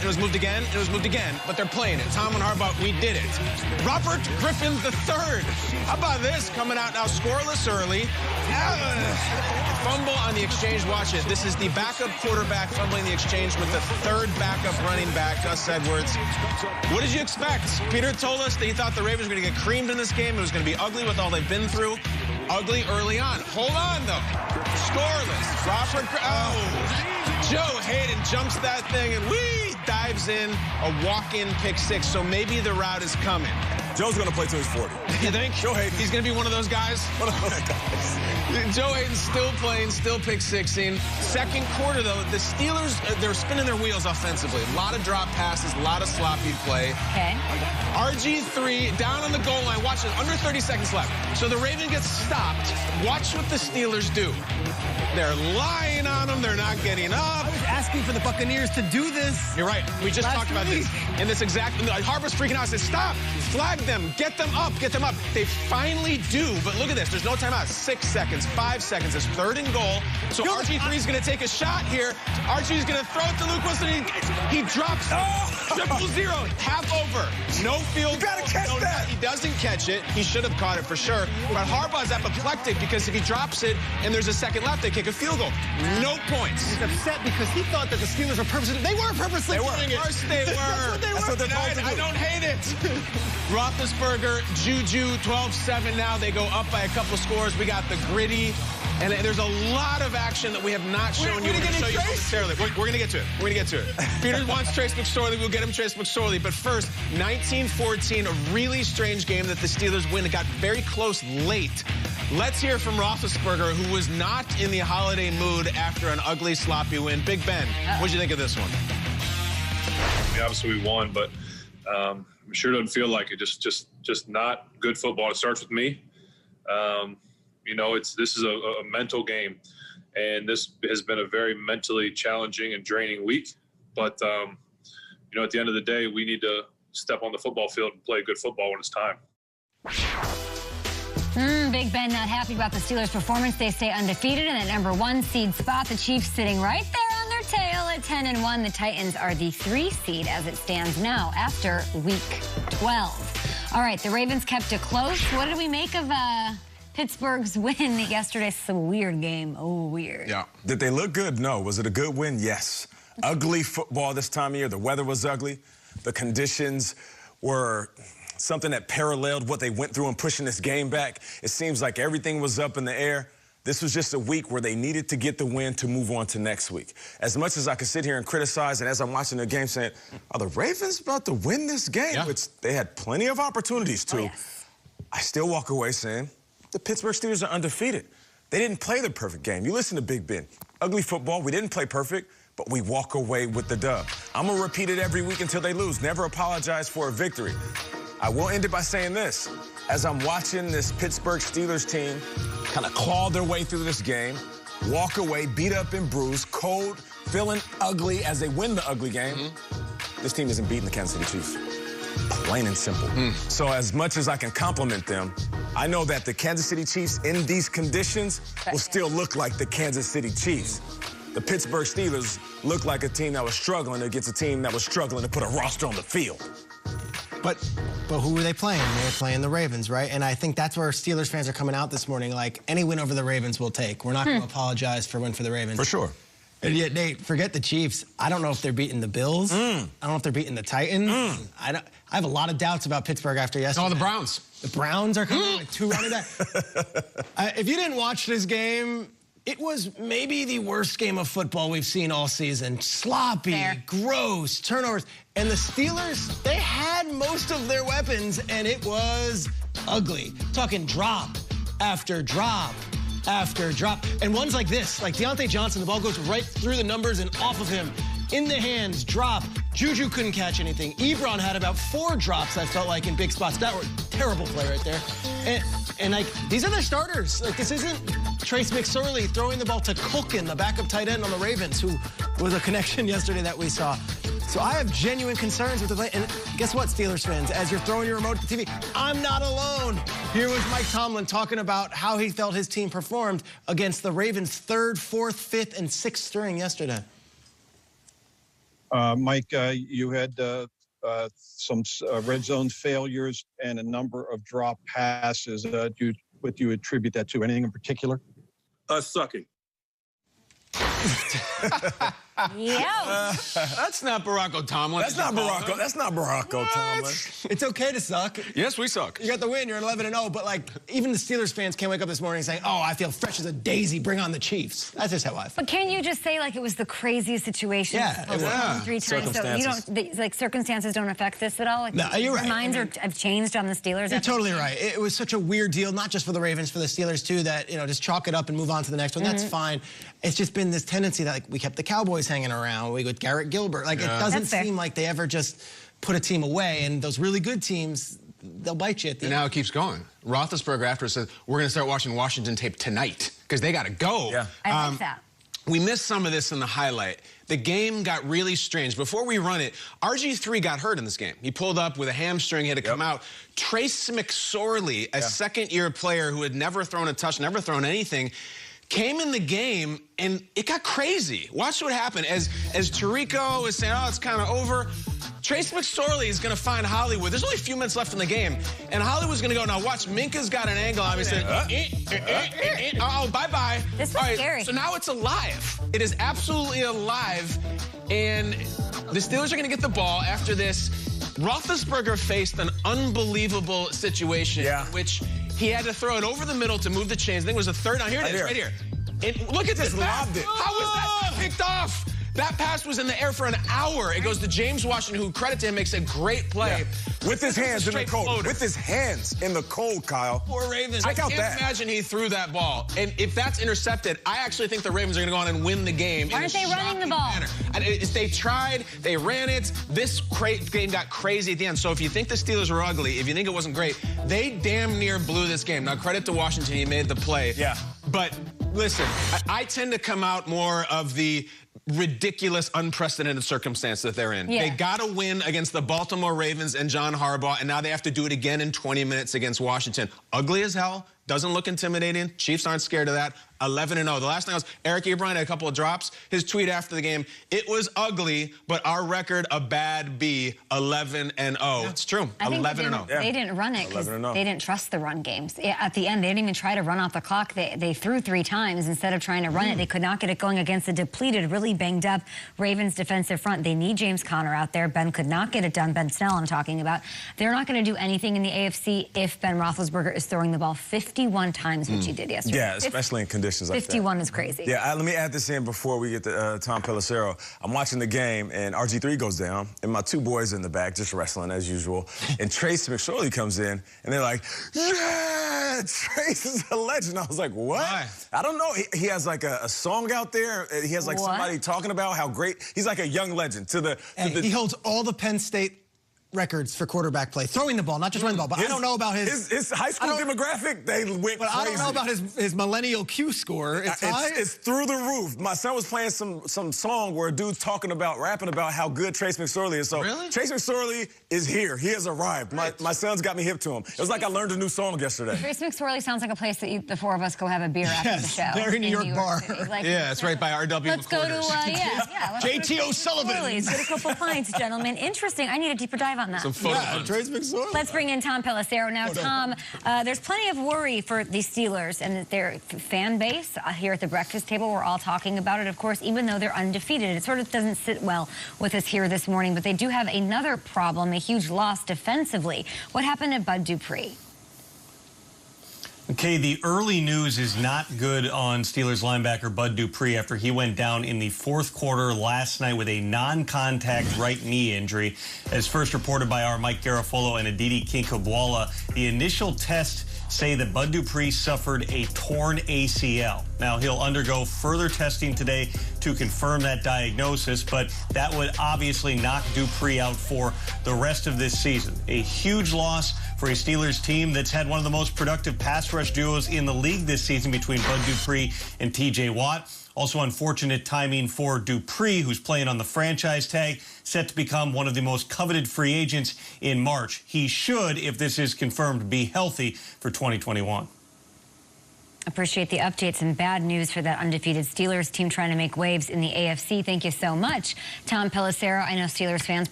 and it was moved again, and it was moved again, but they're playing it. Tom and Harbaugh, we did it. Robert Griffin III. How about this? Coming out now scoreless early. Fumble on the exchange. Watch it. This is the backup quarterback fumbling the exchange with the third backup running back, Gus Edwards. What did you expect? Peter told us that he thought the Ravens were going to get creamed in this game. It was going to be ugly with all they've been through. Ugly early on. Hold on, though. Scoreless. Robert, Joe Hayden jumps that thing and dives in, a walk-in pick six. So maybe the route is coming. Joe's going to play till he's 40. You think? Joe Hayden. He's going to be one of those guys? One of those guys. Joe Hayden's still playing, still pick sixing. Second quarter, though, the Steelers, they're spinning their wheels offensively. A lot of drop passes, a lot of sloppy play. Okay. RG3 down on the goal line. Watch it, under 30 seconds left. So the Raven gets stopped. Watch what the Steelers do. They're lying on them. They're not getting up. I was asking for the Buccaneers to do this. You're right. We just talked about this. In this exact, Harbaugh's freaking out. Says, stop. Flag them. Get them up. Get them up. They finally do. But look at this. There's no timeout. 6 seconds. 5 seconds. It's third and goal. So RG3 is going to take a shot here. RG is going to throw it to Luke Wilson. He drops 0-0. Half over. No field. You got to catch that. He doesn't catch it. He should have caught it for sure. But Harbaugh's apoplectic because if he drops it and there's a second left, they kick a field goal. No points. He's upset because he thought that the Steelers were purposely. They were purposely doing it. Of course they were. That's what they're told to do. I don't hate it. Roethlisberger, Juju, 12-7 now. They go up by a couple scores. We got the gritty. And there's a lot of action that we have not shown you. We're going to show you momentarily. We're going to get to it. We're going to get to it. Peter wants Trace McSorley. We'll get him Trace McSorley. But first, 19-14, a really strange game that the Steelers win. It got very close late. Let's hear from Roethlisberger, who was not in the holiday mood after an ugly, sloppy win. Big Ben, what'd you think of this one? I mean, obviously, we won, but it sure doesn't feel like it. Just not good football. It starts with me. You know, this is a mental game, and this has been a very mentally challenging and draining week. But, you know, at the end of the day, we need to step on the football field and play good football when it's time. Big Ben not happy about the Steelers' performance. They stay undefeated in that #1 seed spot. The Chiefs sitting right there on their tail at 10-1. The Titans are the 3 seed as it stands now after week 12. All right, the Ravens kept it close. What did we make of Pittsburgh's win yesterday? It's a weird game. Oh, weird. Yeah. Did they look good? No. Was it a good win? Yes. Ugly football this time of year. The weather was ugly. The conditions were something that paralleled what they went through in pushing this game back. It seems like everything was up in the air. This was just a week where they needed to get the win to move on to next week. As much as I could sit here and criticize, and as I'm watching the game saying, are the Ravens about to win this game? Yeah. Which they had plenty of opportunities to. Oh, yes. I still walk away saying the Pittsburgh Steelers are undefeated. They didn't play the perfect game. You listen to Big Ben. Ugly football. We didn't play perfect, but we walk away with the dub. I'm going to repeat it every week until they lose. Never apologize for a victory. I will end it by saying this. As I'm watching this Pittsburgh Steelers team kind of claw their way through this game, walk away, beat up and bruised, cold, feeling ugly as they win the ugly game, this team isn't beating the Kansas City Chiefs. Plain and simple. So as much as I can compliment them, I know that the Kansas City Chiefs in these conditions will still look like the Kansas City Chiefs. The Pittsburgh Steelers look like a team that was struggling against a team that was struggling to put a roster on the field. But who were they playing? They were playing the Ravens, right? And I think that's where Steelers fans are coming out this morning. Like, any win over the Ravens we'll take. We're not going to apologize for a win for the Ravens. For sure. And yet, Nate, forget the Chiefs. I don't know if they're beating the Bills. I don't know if they're beating the Titans. I have a lot of doubts about Pittsburgh after yesterday. Oh, the Browns. The Browns are coming with 2 running backs. If you didn't watch this game, it was maybe the worst game of football we've seen all season. Sloppy, gross, turnovers. And the Steelers, they had most of their weapons, and it was ugly. Talking drop after drop after drop. And ones like this, like Deontay Johnson, the ball goes right through the numbers and off of him. In the hands, drop. Juju couldn't catch anything. Ebron had about 4 drops, I felt like, in big spots. That were terrible play right there. And like, these are their starters. Like, this isn't Trace McSorley throwing the ball to Culkin, the backup tight end on the Ravens, who was a connection yesterday that we saw. So I have genuine concerns with the play. And guess what, Steelers fans? As you're throwing your remote at the TV, I'm not alone. Here was Mike Tomlin talking about how he felt his team performed against the Ravens' 3rd, 4th, 5th, and 6th string yesterday. Mike, you had some red zone failures and a number of drop passes. What do you attribute that to? Anything in particular? Sucking. Yeah. That's not Barack O'Tomlin. That's not Barack O'Tomlin. It's okay to suck. Yes, we suck. You got the win. You're 11-0. But like, even the Steelers fans can't wake up this morning saying, "Oh, I feel fresh as a daisy. Bring on the Chiefs." That's just how I feel. But can you just say like it was the craziest situation? Yeah, it was. 3 times. So you don't like circumstances don't affect this at all. Like, no, you're right. Minds have changed on the Steelers. You're totally right. It was such a weird deal, not just for the Ravens, for the Steelers too. That just chalk it up and move on to the next one. That's fine. It's just been this tendency that like we kept the Cowboys hanging around. We with Garrett Gilbert. Like it doesn't seem like they ever just put a team away. And those really good teams, they'll bite you at the end. And now it keeps going. Roethlisberger after said, "We're going to start watching Washington tape tonight because they got to go." Yeah. I like that. We missed some of this in the highlight. The game got really strange. Before we run it, RG3 got hurt in this game. He pulled up with a hamstring, he had to come out. Trace McSorley, a second-year player who had never thrown a touch, never thrown anything, came in the game, and it got crazy. Watch what happened. As Tirico is saying, "Oh, it's kind of over," Trace McSorley is going to find Hollywood. There's only a few minutes left in the game, and Hollywood's going to go, "Now watch, Minka's got an angle on me." Oh, bye-bye. This was scary. So now it's alive. It is absolutely alive, and the Steelers are going to get the ball after this. Roethlisberger faced an unbelievable situation in which he had to throw it over the middle to move the chains. I think it was a third down. Here it is, right here. And look at this pass. How was that not picked off? That pass was in the air for an hour. It goes to James Washington, who, credit to him, makes a great play. With his hands in the cold. Floater. With his hands in the cold, Kyle. Poor Ravens. Check I out can't that. imagine he threw that ball. And if that's intercepted, I actually think the Ravens are going to go on and win the game. Why aren't they running the ball? They tried, they ran it. This game got crazy at the end. So if you think the Steelers were ugly, if you think it wasn't great, they damn near blew this game. Now, credit to Washington, he made the play. Yeah. But listen, I tend to come out more of the ridiculous, unprecedented circumstance that they're in. Yeah. They got to win against the Baltimore Ravens and John Harbaugh, and now they have to do it again in 20 minutes against Washington. Ugly as hell. Doesn't look intimidating. Chiefs aren't scared of that. 11-0. The last thing was Eric Ebron had a couple of drops. His tweet after the game, "It was ugly, but our record a bad B, 11-0." It's true. 11-0. They didn't run it because they didn't trust the run games. At the end, they didn't even try to run off the clock. They threw 3 times instead of trying to run it. They could not get it going against a depleted, really banged up Ravens defensive front. They need James Conner out there. Ben could not get it done. Ben Snell, I'm talking about. They're not going to do anything in the AFC if Ben Roethlisberger is throwing the ball 51 times, which he did yesterday. Yeah, especially in conditions like that. 51 is crazy. Yeah, let me add this in before we get to Tom Pelissero. I'm watching the game, and RG3 goes down, and my 2 boys in the back just wrestling as usual. And Trace McSorley comes in, and they're like, "Yeah, Trace is a legend." I was like, "What?" Why? I don't know. He has like a song out there. He has like somebody talking about how great. He's like a young legend. He holds all the Penn State records for quarterback play, throwing the ball, not just running the ball. But I don't know about his high school demographic. They went crazy. I don't know about his millennial Q score. It's through the roof. My son was playing some song where a dude's rapping about how good Trace McSorley is. So Trace McSorley is here. He has arrived. My son's got me hip to him. It was like I learned a new song yesterday. Trace McSorley sounds like a place that the 4 of us go have a beer after the show. Very New York bar. Like, yeah, it's right by RW. Let's go to JT O'Sullivan. Get a couple pints, gentlemen. Interesting. I need a deeper dive on that. Some photo Trace McSorley. Let's bring in Tom Pelissero now. Tom, there's plenty of worry for the Steelers and their fan base here at the breakfast table. We're all talking about it, of course, even though they're undefeated. It sort of doesn't sit well with us here this morning, but they do have another problem, a huge loss defensively. What happened to Bud Dupree? Okay, the early news is not good on Steelers linebacker Bud Dupree after he went down in the 4th quarter last night with a non-contact right knee injury. As first reported by our Mike Garafolo and Aditi Kinkhabwala, the initial tests say that Bud Dupree suffered a torn ACL. Now, he'll undergo further testing today to confirm that diagnosis, but that would obviously knock Dupree out for the rest of this season. A huge loss for a Steelers team that's had one of the most productive pass rush duos in the league this season between Bud Dupree and TJ Watt. Also unfortunate timing for Dupree, who's playing on the franchise tag, set to become one of the most coveted free agents in March. He should, if this is confirmed, be healthy for 2021. Appreciate the updates and bad news for that undefeated Steelers team trying to make waves in the AFC. Thank you so much, Tom Pelissero. I know Steelers fans